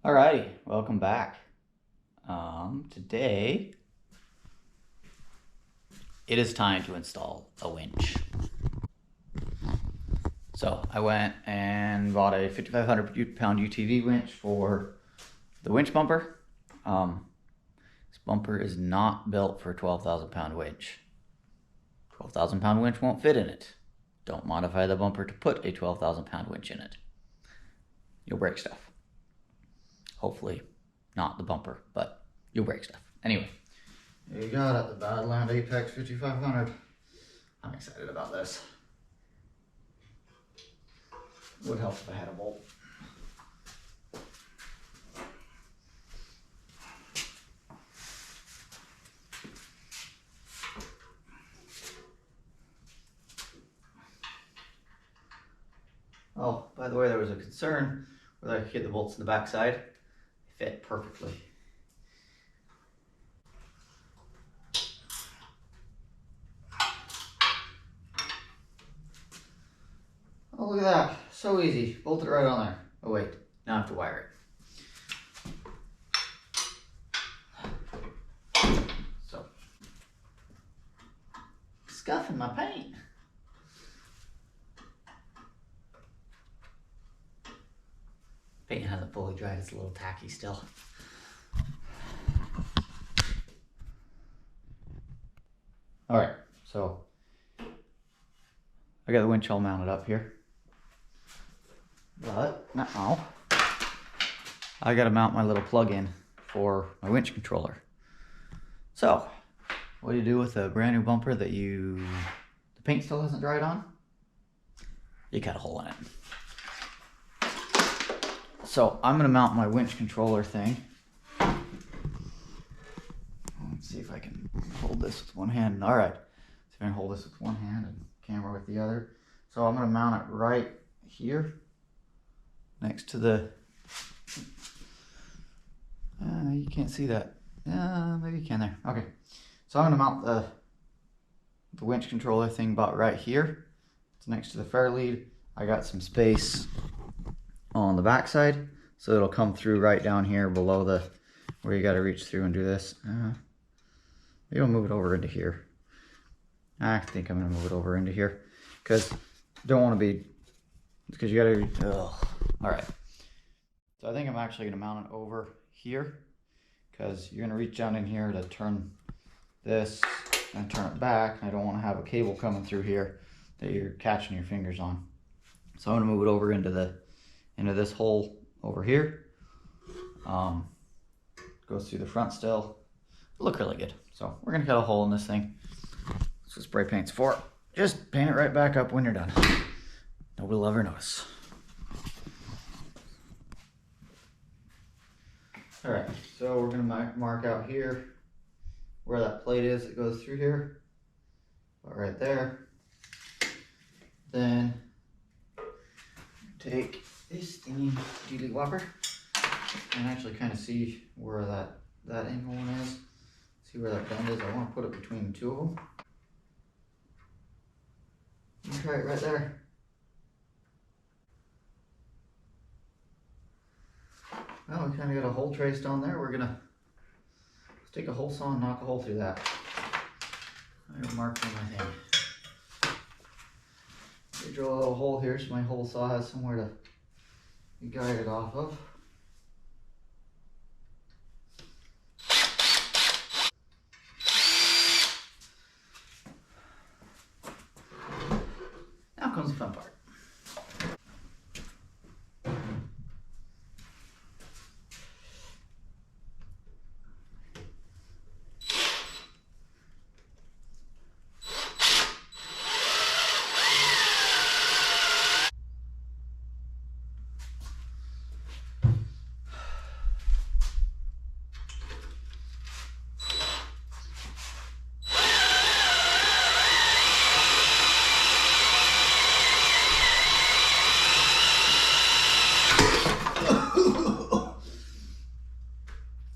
Alrighty, welcome back. Today it is time to install a winch. So I went and bought a 5,500 pound UTV winch for the winch bumper. This bumper is not built for a 12,000 pound winch. 12,000 pound winch won't fit in it. Don't modify the bumper to put a 12,000 pound winch in it. You'll break stuff. Hopefully not the bumper, but you'll break stuff. Anyway, you got it, the Badland Apex 5500. I'm excited about this. Would help if I had a bolt. Oh, by the way, there was a concern whether I could get the bolts in the backside. They fit perfectly. Oh, look at that. So easy. Bolt it right on there. Oh, wait. Now I have to wire it. So, scuffing my paint. Paint hasn't fully dried. It's a little tacky still. All right. So, I got the winch all mounted up here. But now I gotta mount my little plug-in for my winch controller. So, what do you do with a brand new bumper that the paint still hasn't dried on? You cut a hole in it. So I'm gonna mount my winch controller thing. Let's see if I can hold this with one hand. All right, so I'm gonna hold this with one hand and camera with the other. So I'm gonna mount it right here next to the, you can't see that. Maybe you can there. Okay, so I'm gonna mount the winch controller thing about right here. It's next to the fair lead. I got some space on the back side, so it'll come through right down here below the, where you gotta reach through and do this. Maybe I'll move it over into here. I think I'm gonna move it over into here, because don't wanna be, because you gotta, all right. So I think I'm actually gonna mount it over here, because you're gonna reach down in here to turn this and turn it back. I don't wanna have a cable coming through here that you're catching your fingers on. So I'm gonna move it over into this hole over here. Goes through the front still. It'll look really good. So we're gonna cut a hole in this thing. That's what spray paint's for. Just paint it right back up when you're done. Nobody will ever notice. All right, so we're gonna mark out here where that plate is that goes through here. About right there. Then take this thingy dealy whopper and actually kind of see where that angle one is. See where that bend is. I want to put it between the two of them. You try it right there. Well, we kind of got a hole traced on there. We're gonna take a hole saw and knock a hole through that. I'm gonna mark on my thing. I drill a little hole here so my hole saw has somewhere to be guided off of. Now comes the fun part.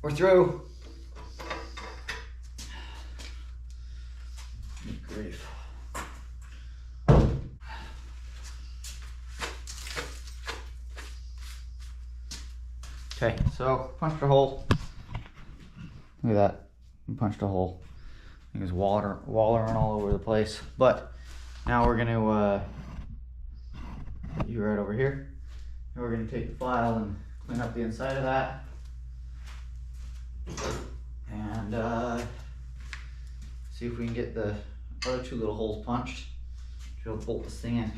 We're through. Good grief. Okay, so punched a hole. Look at that. We punched a hole. I think there's water wallering all over the place. But now we're gonna put you right over here. And we're gonna take the file and clean up the inside of that. And see if we can get the other two little holes punched. We'll bolt this thing in.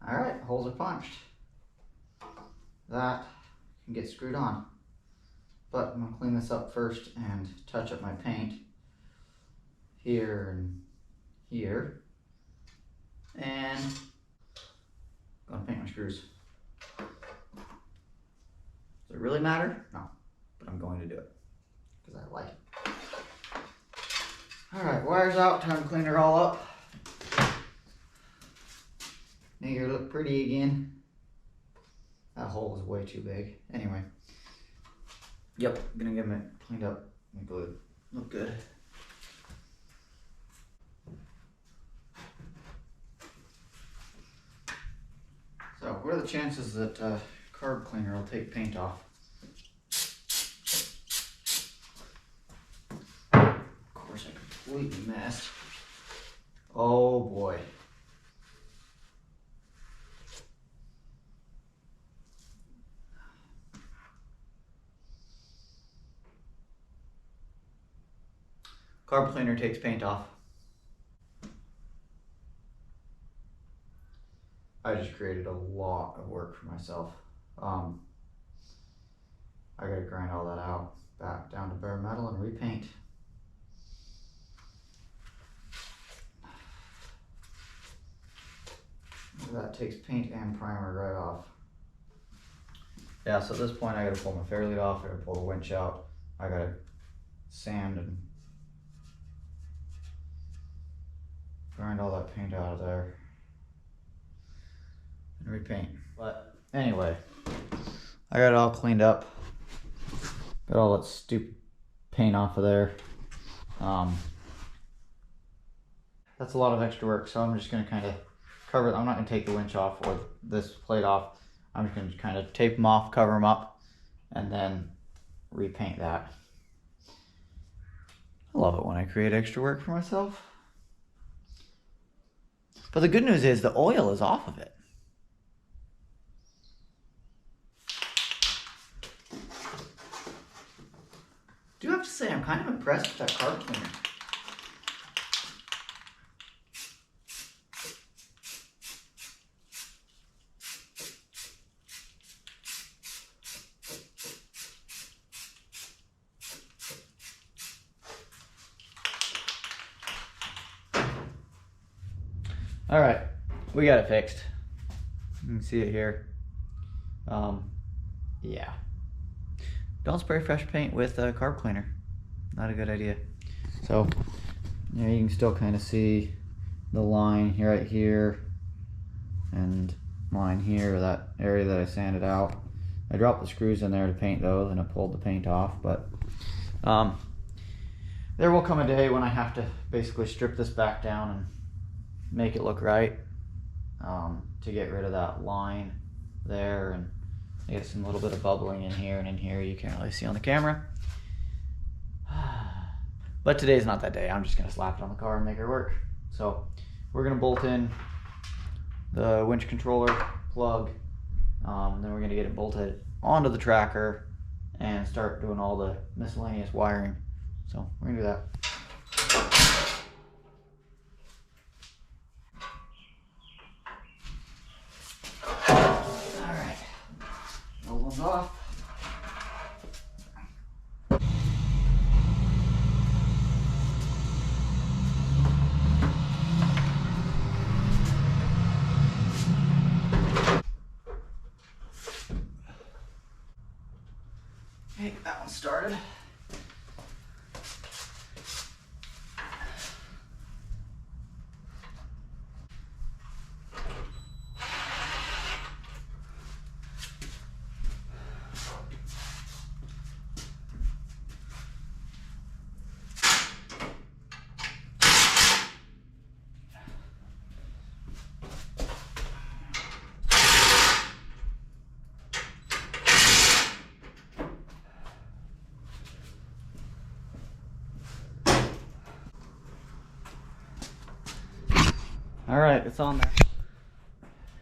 All right, holes are punched. That can get screwed on. But I'm gonna clean this up first and touch up my paint here and here. And I'm gonna paint my screws. Does it really matter? No, but I'm going to do it because I like it. All right, wires out, time to clean her all up. Make her look pretty again. That hole is way too big. Anyway. Yep, I'm gonna get it cleaned up. Make it look good. So, what are the chances that carb cleaner will take paint off? Of course, I completely messed. Oh boy. Carb cleaner takes paint off. I just created a lot of work for myself. I gotta grind all that out, back down to bare metal and repaint. That takes paint and primer right off. Yeah, so at this point I gotta pull my fair lead off, I gotta pull the winch out, I gotta sand and grind all that paint out of there and repaint. But anyway, I got it all cleaned up. Got all that stupid paint off of there. That's a lot of extra work, so I'm just gonna kind of cover it. I'm not gonna take the winch off or this plate off. I'm just gonna kind of tape them off, cover them up, and then repaint that. I love it when I create extra work for myself. But the good news is the oil is off of it. I do have to say I'm kind of impressed with that carb cleaner. All right, we got it fixed. You can see it here. Yeah. Don't spray fresh paint with a carb cleaner. Not a good idea. So, you can still kind of see the line here, right here, and line here, that area that I sanded out. I dropped the screws in there to paint those, and I pulled the paint off. But there will come a day when I have to basically strip this back down and make it look right, to get rid of that line there, and get some little bit of bubbling in here and in here you can't really see on the camera. But today's not that day. I'm just gonna slap it on the car and make it work. So we're gonna bolt in the winch controller plug, then we're gonna get it bolted onto the tracker and start doing all the miscellaneous wiring. So we're gonna do that. Off. Okay, that one started. All right, it's on there.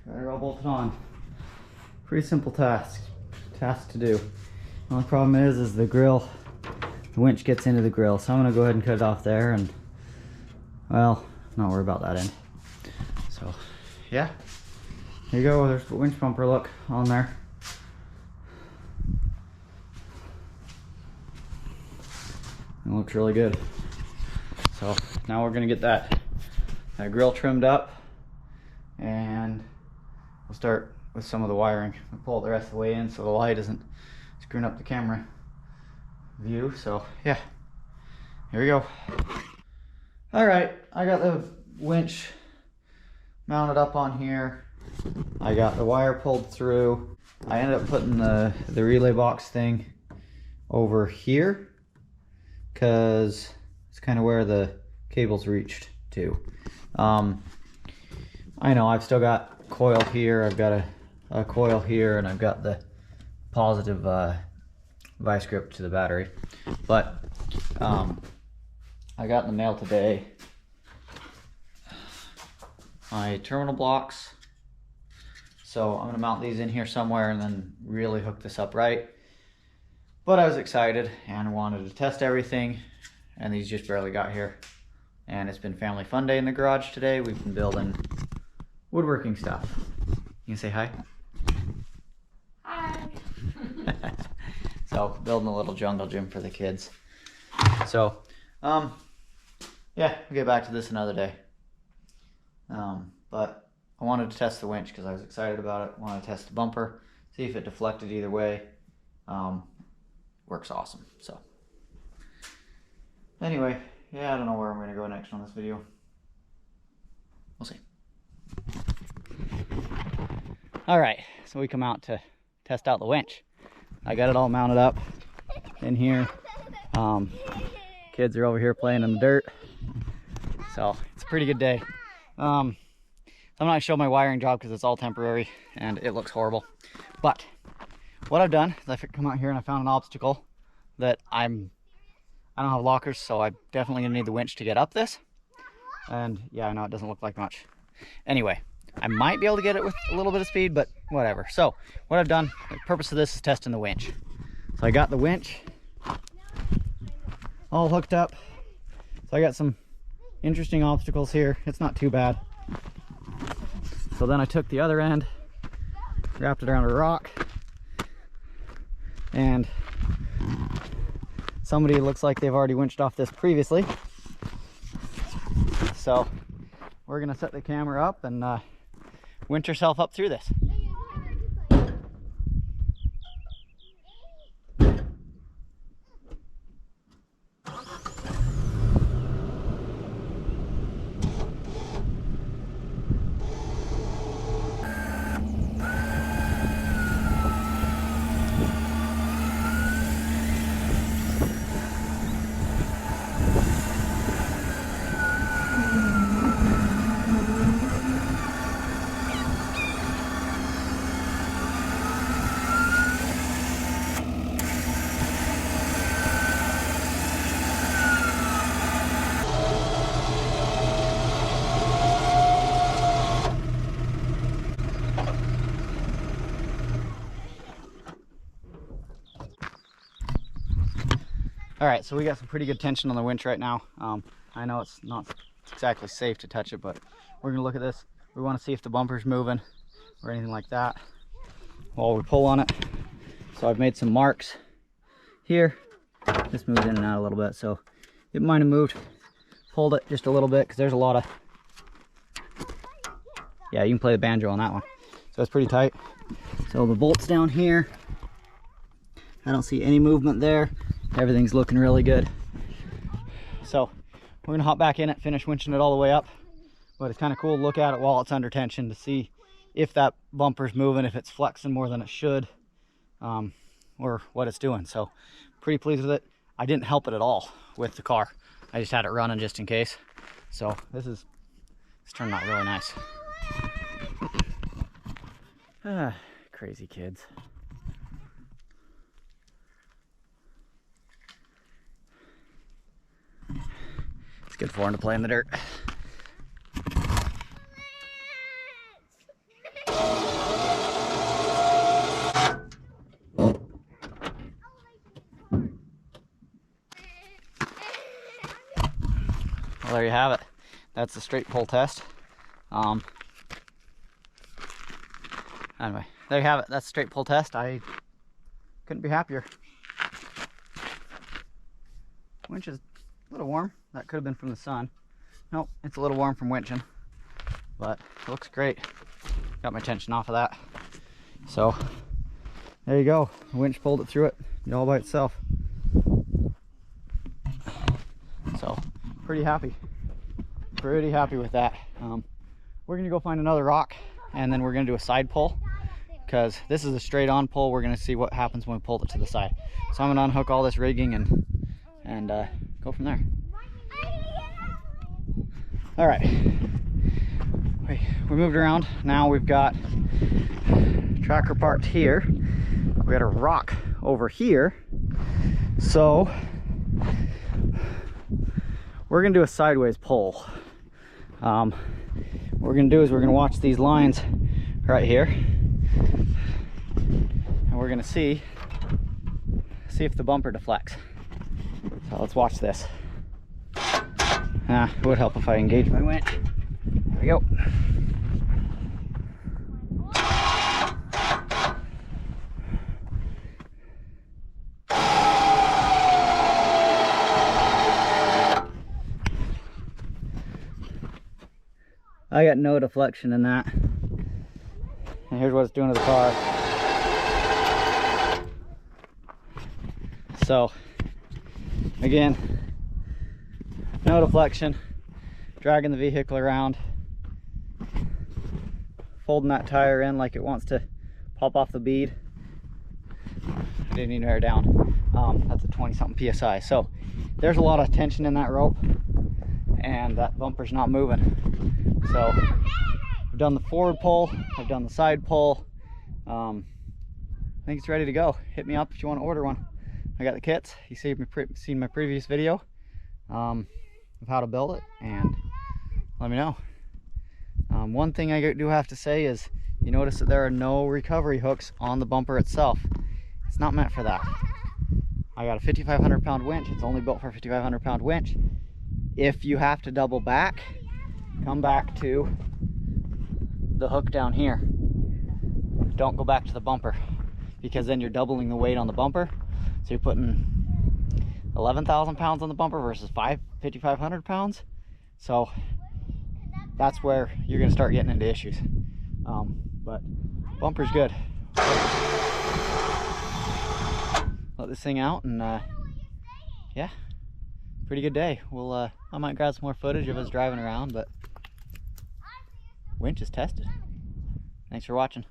Got it all bolted on. Pretty simple task to do. The only problem is the grill, the winch gets into the grill, so I'm gonna go ahead and cut it off there and, well, not worry about that end. So, yeah, here you go. There's the winch bumper look on there. It looks really good. So now we're gonna get that grill trimmed up, and we'll start with some of the wiring. We'll pull it the rest of the way in so the light isn't screwing up the camera view. So yeah, here we go. All right, I got the winch mounted up on here. I got the wire pulled through. I ended up putting the relay box thing over here because it's kind of where the cables reached to. I know I've still got coil here, I've got a coil here, and I've got the positive vice grip to the battery. But I got in the mail today my terminal blocks. So I'm gonna mount these in here somewhere and then really hook this up right. But I was excited and wanted to test everything, and these just barely got here. And it's been family fun day in the garage today. We've been building woodworking stuff. You can say hi? Hi. So building a little jungle gym for the kids. So, yeah, we'll get back to this another day. But I wanted to test the winch because I was excited about it. Wanted to test the bumper, see if it deflected either way. Works awesome. So, anyway, yeah, I don't know where I'm going to go next on this video. We'll see. All right, so we come out to test out the winch. I got it all mounted up in here. Kids are over here playing in the dirt. So it's a pretty good day. I'm not gonna show my wiring job because it's all temporary and it looks horrible. But what I've done is I've come out here and I found an obstacle that I don't have lockers, so I'm definitely gonna need the winch to get up this. And yeah, I know it doesn't look like much. Anyway, I might be able to get it with a little bit of speed, but whatever. So what I've done, the purpose of this is testing the winch. So I got the winch all hooked up. So I got some interesting obstacles here. It's not too bad. So then I took the other end, wrapped it around a rock, and somebody looks like they've already winched off this previously. So we're gonna set the camera up and winch herself up through this. All right, so we got some pretty good tension on the winch right now. I know it's not exactly safe to touch it, but we're gonna look at this. We wanna see if the bumper's moving or anything like that while we pull on it. So I've made some marks here. This moves in and out a little bit, so it might have moved. Pulled it just a little bit because there's a lot of, yeah, you can play the banjo on that one. So it's pretty tight. So the bolt's down here. I don't see any movement there. Everything's looking really good. So we're gonna hop back in it, finish winching it all the way up. But it's kind of cool to look at it while it's under tension to see if that bumper's moving, if it's flexing more than it should, or what it's doing. So pretty pleased with it. I didn't help it at all with the car. I just had it running just in case. So it's turned out really nice. Crazy kids. It's good for them to play in the dirt. there you have it. That's the straight pull test. Anyway, there you have it. That's a straight pull test. I couldn't be happier. Winch is a little warm. That could have been from the sun. Nope, it's a little warm from winching, but it looks great. Got my tension off of that. So there you go. The winch pulled it through it all by itself. So pretty happy with that. We're gonna go find another rock, and then we're gonna do a side pull, because this is a straight on pull. We're gonna see what happens when we pull it to the side. So I'm gonna unhook all this rigging and go from there. All right, we moved around. Now we've got tracker parked here. We got a rock over here. So we're gonna do a sideways pull. What we're gonna do is we're gonna watch these lines right here, and we're gonna see if the bumper deflects. So let's watch this. It would help if I engage my winch. There we go. I got no deflection in that. And here's what it's doing to the car. So, again, no deflection, dragging the vehicle around, folding that tire in like it wants to pop off the bead. I didn't even air down. That's a 20-something PSI. So there's a lot of tension in that rope, and that bumper's not moving. So I've done the forward pull, I've done the side pull. I think it's ready to go. Hit me up if you want to order one. I got the kits. You seen my previous video of how to build it, and let me know. One thing I do have to say is, you notice that there are no recovery hooks on the bumper itself. It's not meant for that. I got a 5,500 pound winch. It's only built for a 5,500 pound winch. If you have to double back, come back to the hook down here. Don't go back to the bumper, because then you're doubling the weight on the bumper. So you're putting 11,000 pounds on the bumper versus 5,500 pounds. So that's where you're gonna start getting into issues. But bumper's good. Let this thing out, and yeah, pretty good day. We'll I might grab some more footage of us driving around, but winch is tested. Thanks for watching.